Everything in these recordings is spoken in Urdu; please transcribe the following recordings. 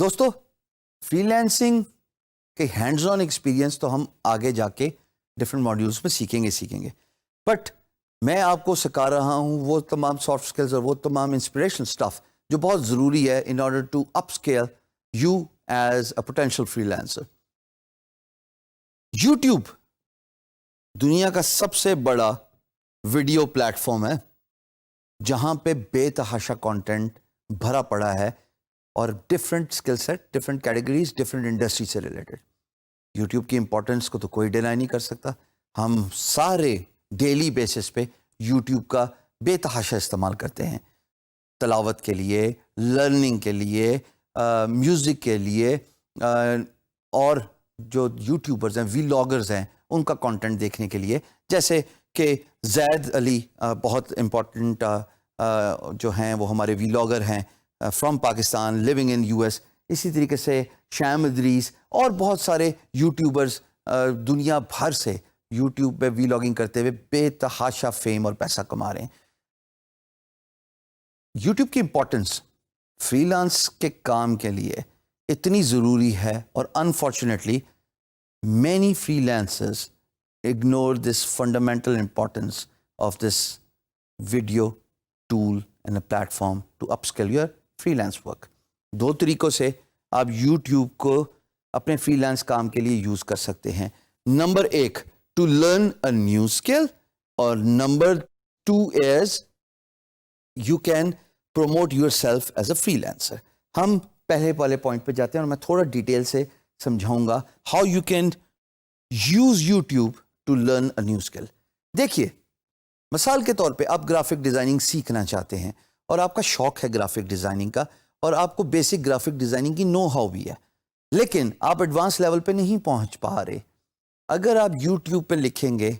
دوستو فری لینسنگ کے ہینڈز آن ایکسپیرینس تو ہم آگے جا کے ڈفرینٹ ماڈیولس میں سیکھیں گے بٹ میں آپ کو سکھا رہا ہوں وہ تمام سافٹ اسکلز اور وہ تمام انسپریشنل اسٹف جو بہت ضروری ہے in order to up scale you as a potential free lancer. YouTube دنیا کا سب سے بڑا ویڈیو پلیٹ فارم ہے جہاں پہ بے تحاشا کانٹینٹ بھرا پڑا ہے اور different skill set, different categories, different industry سے ریلیٹڈ. یوٹیوب کی امپورٹنس کو تو کوئی ڈینائی نہیں کر سکتا. ہم سارے ڈیلی بیسس پہ یوٹیوب کا بے تحاشا استعمال کرتے ہیں، تلاوت کے لیے، لرننگ کے لیے، میوزک کے لیے، اور جو یوٹیوبرز ہیں، ویلاگرز ہیں، ان کا کانٹینٹ دیکھنے کے لیے. جیسے کہ زید علی بہت امپورٹنٹ جو ہیں وہ ہمارے ویلاگر ہیں from Pakistan living in U S. اسی طریقے سے شام ادریس اور بہت سارے یوٹیوبرز دنیا بھر سے یوٹیوب پہ ویلاگنگ کرتے ہوئے بے تحاشا فیم اور پیسہ کما رہے ہیں. یوٹیوب کی امپورٹنس فری لانس کے کام کے لیے اتنی ضروری ہے اور unfortunately many freelancers ignore this fundamental importance of this video tool and a platform to upskill your freelance work. دو طریقوں سے آپ یوٹیوب کو اپنے فری لانس کام کے لیے یوز کر سکتے ہیں. Number 1 to learn a new skill, اور number 2 is you can promote yourself as a freelancer. ہم پہلے والے پوائنٹ پہ جاتے ہیں اور میں تھوڑا ڈیٹیل سے سمجھاؤں گا how you can use YouTube to learn a new skill. دیکھیے مثال کے طور پہ آپ گرافک ڈیزائننگ سیکھنا چاہتے ہیں اور آپ کا شوق ہے گرافک ڈیزائننگ کا اور آپ کو بیسک گرافک ڈیزائننگ کی نو ہاؤ بھی ہے، لیکن آپ ایڈوانس لیول پہ نہیں پہنچ پا رہے. اگر آپ یوٹیوب پہ لکھیں گے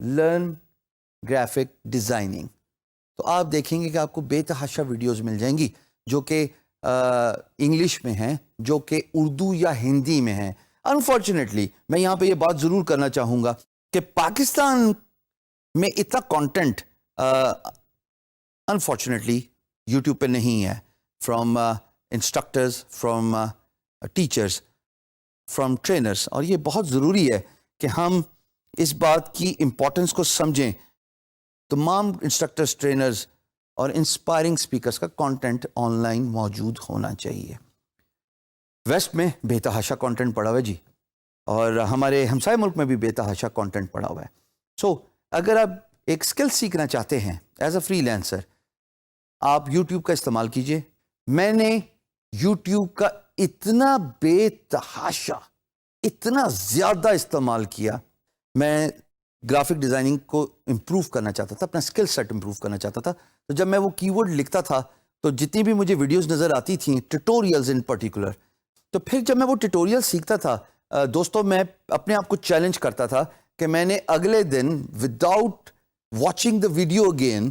لرن گرافک ڈیزائننگ تو آپ دیکھیں گے کہ آپ کو بے تحاشا ویڈیوز مل جائیں گی جو کہ انگلش میں ہیں، جو کہ اردو یا ہندی میں ہیں. انفارچونیٹلی میں یہاں پہ یہ بات ضرور کرنا چاہوں گا کہ پاکستان میں اتنا کانٹینٹ انفارچونیٹلی یوٹیوب پہ نہیں ہے from instructors, from teachers, from trainers. اور یہ بہت ضروری ہے کہ ہم اس بات کی امپورٹنس کو سمجھیں. تمام انسٹرکٹرز، ٹرینرز اور انسپائرنگ اسپیکرز کا کانٹینٹ آن لائن موجود ہونا چاہیے. ویسٹ میں بے تحاشا کانٹینٹ پڑا ہوا ہے جی، اور ہمارے ہمسائے ملک میں بھی بے تحاشا کانٹینٹ پڑا ہوا ہے. سو اگر آپ ایک اسکل سیکھنا چاہتے ہیں ایز اے فری لینسر، آپ یوٹیوب کا استعمال کیجئے. میں نے یوٹیوب کا اتنا بے تحاشا، اتنا زیادہ استعمال کیا. میں گرافک ڈیزائننگ کو امپروو کرنا چاہتا تھا، اپنا اسکل سیٹ امپروو کرنا چاہتا تھا. تو جب میں وہ کی ورڈ لکھتا تھا تو جتنی بھی مجھے ویڈیوز نظر آتی تھیں، ٹیٹوریلز ان پرٹیکولر، تو پھر جب میں وہ ٹیٹوریل سیکھتا تھا دوستوں، میں اپنے آپ کو چیلنج کرتا تھا کہ میں نے اگلے دن without watching the video again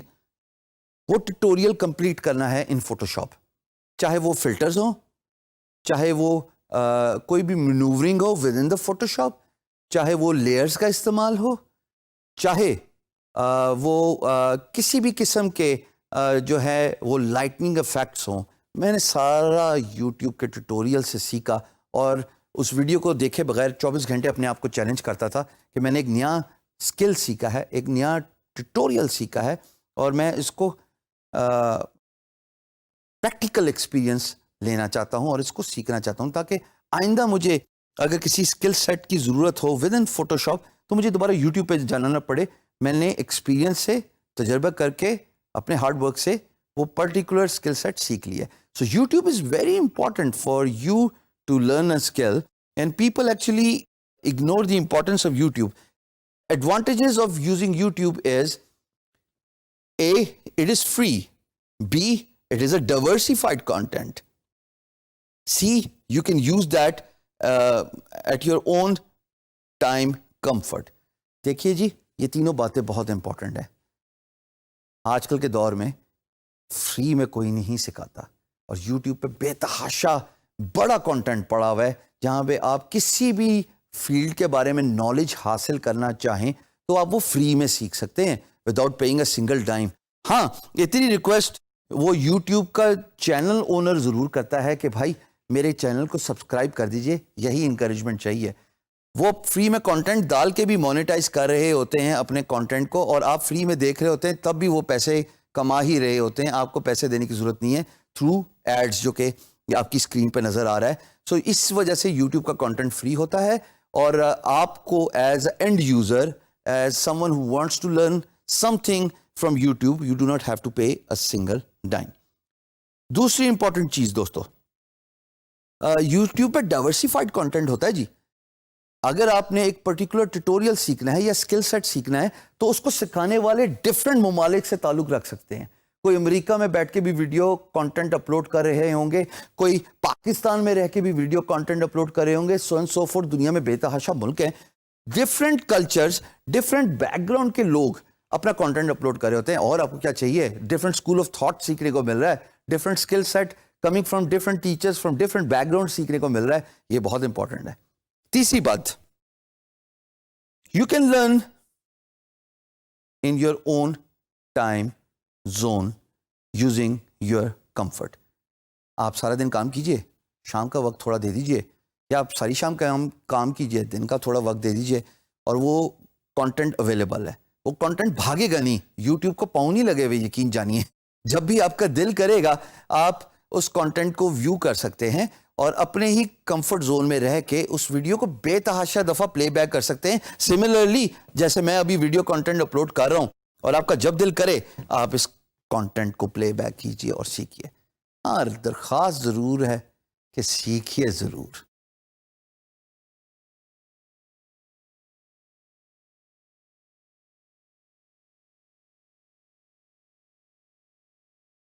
وہ ٹیٹوریل کمپلیٹ کرنا ہے ان فوٹو شاپ. چاہے وہ فلٹرز ہوں، چاہے وہ کوئی بھی مینوورنگ ہو with in the Photoshop, چاہے وہ لیئرز کا استعمال ہو، چاہے وہ کسی بھی قسم کے جو ہے وہ لائٹننگ افیکٹس ہوں. میں نے سارا یوٹیوب کے ٹیٹوریل سے سیکھا اور اس ویڈیو کو دیکھے بغیر 24 گھنٹے اپنے آپ کو چیلنج کرتا تھا کہ میں نے ایک نیا اسکل سیکھا ہے، ایک نیا ٹیٹوریل سیکھا ہے، اور میں اس کو پریکٹیکل ایکسپیرینس لینا چاہتا ہوں اور اس کو سیکھنا چاہتا ہوں تاکہ آئندہ مجھے اگر کسی اسکل سیٹ کی ضرورت ہو ود ان فوٹو شاپ تو مجھے دوبارہ یوٹیوب پہ جانا نہ پڑے. میں نے ایکسپیرینس سے، تجربہ کر کے، اپنے ہارڈ ورک سے وہ پرٹیکولر اسکل سیٹ سیکھ لیا. So YouTube is very important for you to learn a skill and people actually ignore the importance of YouTube. Advantages of using YouTube is A, it is free. B, it is a diversified content. C, you can use that at your own time comfort. دیکھیے جی، یہ تینوں باتیں بہت امپورٹنٹ ہیں. آج کل کے دور میں فری میں کوئی نہیں سکھاتا اور یوٹیوب پہ بے تحاشا بڑا کانٹینٹ پڑا ہوا ہے جہاں پہ آپ کسی بھی فیلڈ کے بارے میں نالج حاصل کرنا چاہیں تو آپ وہ فری میں سیکھ سکتے ہیں وداؤٹ پیئنگ اے سنگل ڈائم. ہاں، اتنی ریکویسٹ وہ یوٹیوب کا چینل اونر ضرور کرتا ہے کہ بھائی میرے چینل کو سبسکرائب کر دیجئے, یہی انکریجمنٹ چاہیے. وہ فری میں کانٹینٹ ڈال کے بھی مونیٹائز کر رہے ہوتے ہیں اپنے کانٹینٹ کو, اور آپ فری میں دیکھ رہے ہوتے ہیں تب بھی وہ پیسے کما ہی رہے ہوتے ہیں, آپ کو پیسے دینے کی ضرورت نہیں ہے تھرو ایڈز جو کہ آپ کی اسکرین پہ نظر آ رہا ہے. سو اس وجہ سے یوٹیوب کا کانٹینٹ فری ہوتا ہے, اور آپ کو as a end user, as someone who wants to learn something from YouTube, you do not have to pay a single dime. دوسری امپورٹنٹ چیز دوستو, یوٹیوب پہ ڈائیورسفائڈ کانٹینٹ ہوتا ہے جی. اگر آپ نے ایک پرٹیکولر ٹیٹوریل سیکھنا ہے یا اسکل سیٹ سیکھنا ہے تو اس کو سکھانے والے ڈفرینٹ ممالک سے تعلق رکھ سکتے ہیں. کوئی امریکہ میں بیٹھ کے بھی ویڈیو کانٹینٹ اپلوڈ کر رہے ہوں گے, کوئی پاکستان میں رہ کے بھی ویڈیو کانٹینٹ اپلوڈ کر رہے ہوں گے, سو اینڈ سو فورتھ. دنیا میں بے تحاشا ملک ہیں, different cultures, different back ground کے لوگ اپنا کانٹینٹ اپلوڈ کر رہے ہوتے ہیں. اور آپ کو کیا چاہیے, ڈفرینٹ اسکول آف تھاٹ سیکھنے کو مل رہا ہے, different skill set coming from different teachers from different background سیکھنے کو مل رہا ہے. یہ بہت امپورٹنٹ ہے. تیسری بات, you can learn in your own time zone using your comfort. آپ سارا دن کام کیجئے, شام کا وقت تھوڑا دے دیجئے, یا آپ ساری شام کام کیجئے, دن کا تھوڑا وقت دے دیجئے, اور وہ کانٹینٹ اویلیبل ہے. وہ کانٹینٹ بھاگے گا نہیں, یوٹیوب کو پاؤں نہیں لگے ہوئے, یقین جانیے. جب بھی آپ کا دل کرے گا آپ اس کانٹینٹ کو ویو کر سکتے ہیں, اور اپنے ہی کمفرٹ زون میں رہ کے اس ویڈیو کو بے تحاشا دفعہ پلے بیک کر سکتے ہیں. سملرلی جیسے میں ابھی ویڈیو کانٹینٹ اپلوڈ کر رہا ہوں, اور آپ کا جب دل کرے آپ اس کانٹینٹ کو پلے بیک کیجئے اور سیکھیے. ہاں, درخواست ضرور ہے کہ سیکھیے ضرور.